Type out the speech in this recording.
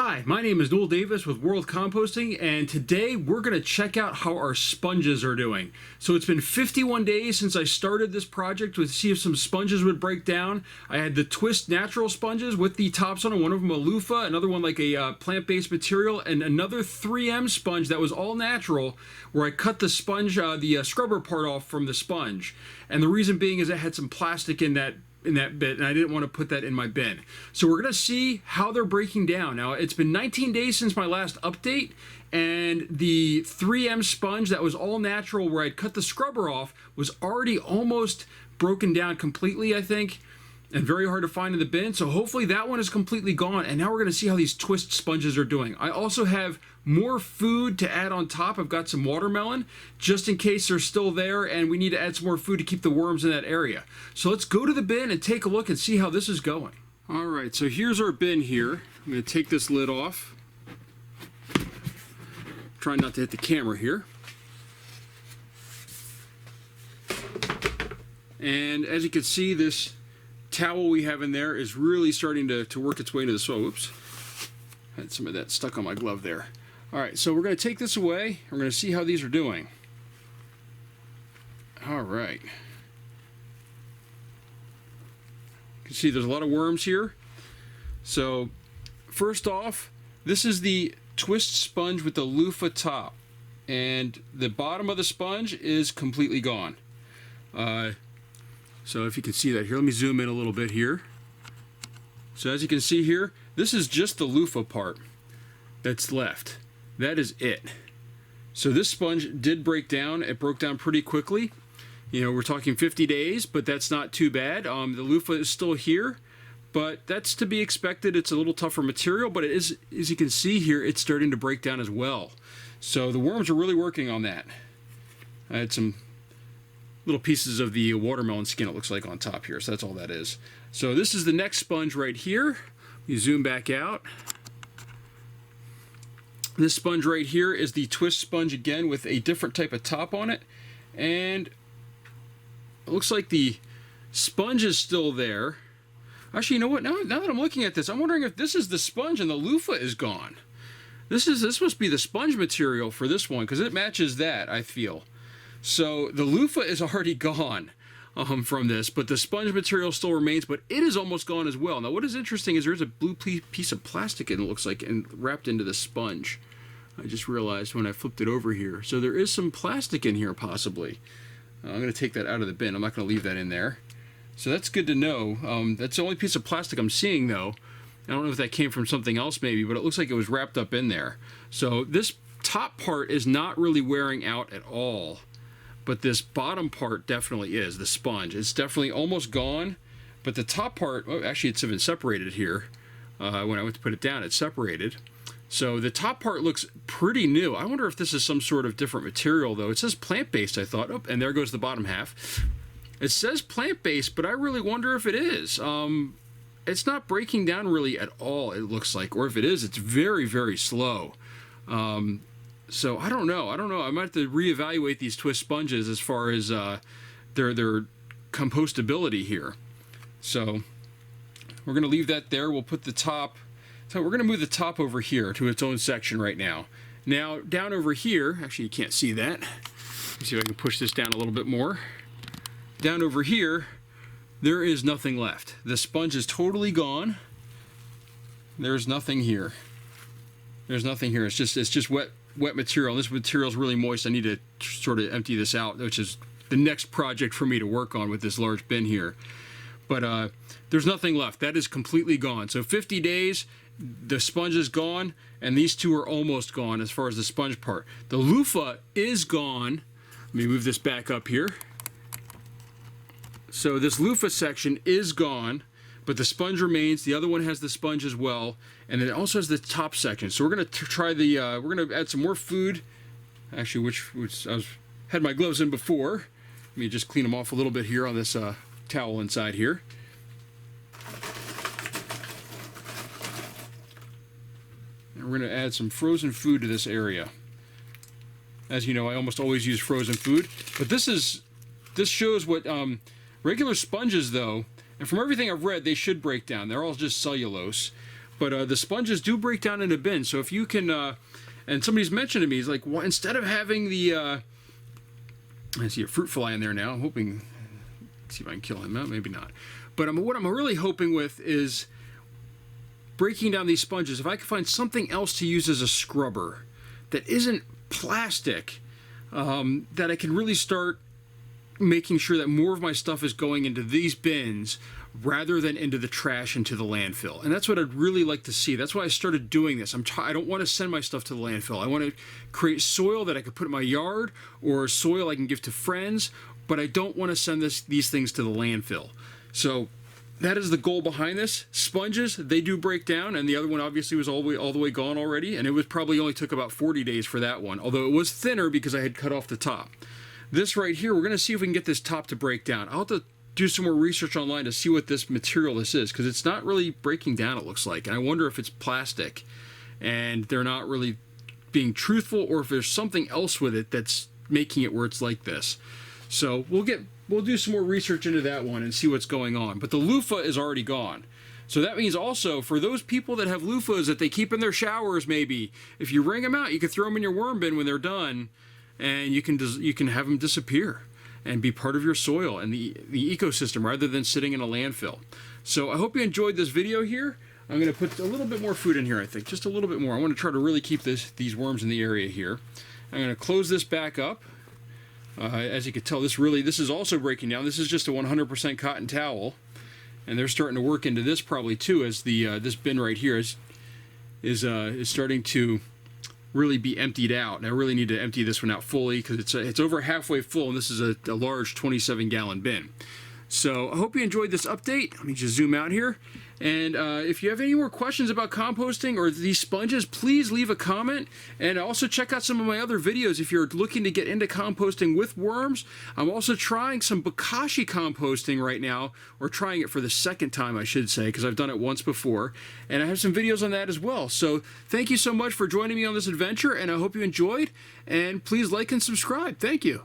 Hi, my name is Noel Davis with World Composting, and today we're going to check out how our sponges are doing. So it's been 51 days since I started this project to see if some sponges would break down. I had the Twist natural sponges with the tops on it, one of them a loofah, another one like a plant-based material, and another 3M sponge that was all natural, where I cut the sponge, the scrubber part off from the sponge. And the reason being is it had some plastic in that bit, and I didn't want to put that in my bin. So we're going to see how they're breaking down. Now, it's been 19 days since my last update, and the 3M sponge that was all natural, where I'd cut the scrubber off, was already almost broken down completely, I think, and very hard to find in the bin. So hopefully that one is completely gone, and now we're going to see how these Twist sponges are doing. I also have more food to add on top. I've got some watermelon just in case they're still there and we need to add some more food to keep the worms in that area. So let's go to the bin and take a look and see how this is going. All right, so here's our bin here. I'm going to take this lid off. Try not to hit the camera here. And as you can see, this towel we have in there is really starting to work its way into the soil. Oops, had some of that stuck on my glove there. All right, so we're going to take this away. We're going to see how these are doing. All right. You can see there's a lot of worms here. So first off, this is the Twist sponge with the loofah top, and the bottom of the sponge is completely gone. So if you can see that here, let me zoom in a little bit here. So as you can see here, this is just the loofah part that's left. That is it. So this sponge did break down. It broke down pretty quickly. You know, we're talking 50 days, but that's not too bad. The loofah is still here, but that's to be expected. It's a little tougher material, but it is, as you can see here, it's starting to break down as well. So the worms are really working on that. I had some little pieces of the watermelon skin, it looks like, on top here, so that's all that is. So this is the next sponge right here. You zoom back out. This sponge right here is the Twist sponge again with a different type of top on it, and it looks like the sponge is still there. Actually, you know what, now that I'm looking at this, I'm wondering if this is the sponge and the loofah is gone. This must be the sponge material for this one, because it matches that, I feel. So the loofah is already gone from this, but the sponge material still remains, but it is almost gone as well. Now what is interesting is there's a blue piece of plastic, it looks like, and wrapped into the sponge. I just realized when I flipped it over here. So there is some plastic in here possibly. I'm going to take that out of the bin. I'm not going to leave that in there. So that's good to know. That's the only piece of plastic I'm seeing though. I don't know if that came from something else maybe, but it looks like it was wrapped up in there. So this top part is not really wearing out at all, but this bottom part definitely is, the sponge. It's definitely almost gone, but the top part, oh, actually it's even separated here. When I went to put it down, it's separated. So the top part looks pretty new. I wonder if this is some sort of different material though. It says plant-based, I thought. Oh, and there goes the bottom half. It says plant-based, but I really wonder if it is. It's not breaking down really at all, it looks like, or if it is, it's very, very slow. So I don't know. I might have to reevaluate these Twist sponges as far as their compostability here. So we're going to leave that there. We'll put the top. So we're going to move the top over here to its own section right now. Now down over here, actually you can't see that. Let me see if I can push this down a little bit more. Down over here, there is nothing left. The sponge is totally gone. There's nothing here. There's nothing here. It's just wet material. This material is really moist. I need to sort of empty this out, which is the next project for me to work on with this large bin here. But there's nothing left. That is completely gone. So 50 days, the sponge is gone, and these two are almost gone as far as the sponge part. The loofah is gone. Let me move this back up here. So this loofah section is gone, but the sponge remains. The other one has the sponge as well, and then it also has the top section. So we're going to try the, we're going to add some more food. Actually, which I had my gloves in before. Let me just clean them off a little bit here on this towel inside here. And we're going to add some frozen food to this area. As you know, I almost always use frozen food, but this shows what regular sponges though, and from everything I've read, they should break down. They're all just cellulose. But the sponges do break down into bins. So if you can, and somebody's mentioned to me, he's like, well, instead of having the, I see a fruit fly in there now. I'm hoping, see if I can kill him. Maybe not. But what I'm really hoping with is breaking down these sponges. If I could find something else to use as a scrubber that isn't plastic, that I can really start making sure that more of my stuff is going into these bins rather than into the trash into the landfill. And that's what I'd really like to see. That's why I started doing this. I don't want to send my stuff to the landfill. I want to create soil that I could put in my yard, or soil I can give to friends, but I don't want to send these things to the landfill. So that is the goal behind this. Sponges, they do break down, and the other one obviously was all the way gone already, and it was probably only took about 40 days for that one, although it was thinner because I had cut off the top. This right here, we're going to see if we can get this top to break down. I'll have to do some more research online to see what this material this is, because it's not really breaking down, it looks like. And I wonder if it's plastic and they're not really being truthful, or if there's something else with it that's making it where it's like this. So we'll do some more research into that one and see what's going on. But the loofah is already gone. So that means also for those people that have loofahs that they keep in their showers, maybe if you wring them out, you can throw them in your worm bin when they're done, and you can have them disappear and be part of your soil and the ecosystem rather than sitting in a landfill. So I hope you enjoyed this video here. I'm going to put a little bit more food in here, I think, just a little bit more. I want to try to really keep these worms in the area here. I'm going to close this back up. As you can tell, this is also breaking down. This is just a 100% cotton towel, and they're starting to work into this probably too, as the this bin right here is starting to really be emptied out. And I really need to empty this one out fully, because it's over halfway full, and this is a large 27-gallon bin. So I hope you enjoyed this update. Let me just zoom out here. And if you have any more questions about composting or these sponges, please leave a comment. And also check out some of my other videos if you're looking to get into composting with worms. I'm also trying some Bokashi composting right now, or trying it for the second time, I should say, because I've done it once before. And I have some videos on that as well. So thank you so much for joining me on this adventure, and I hope you enjoyed. And please like and subscribe. Thank you.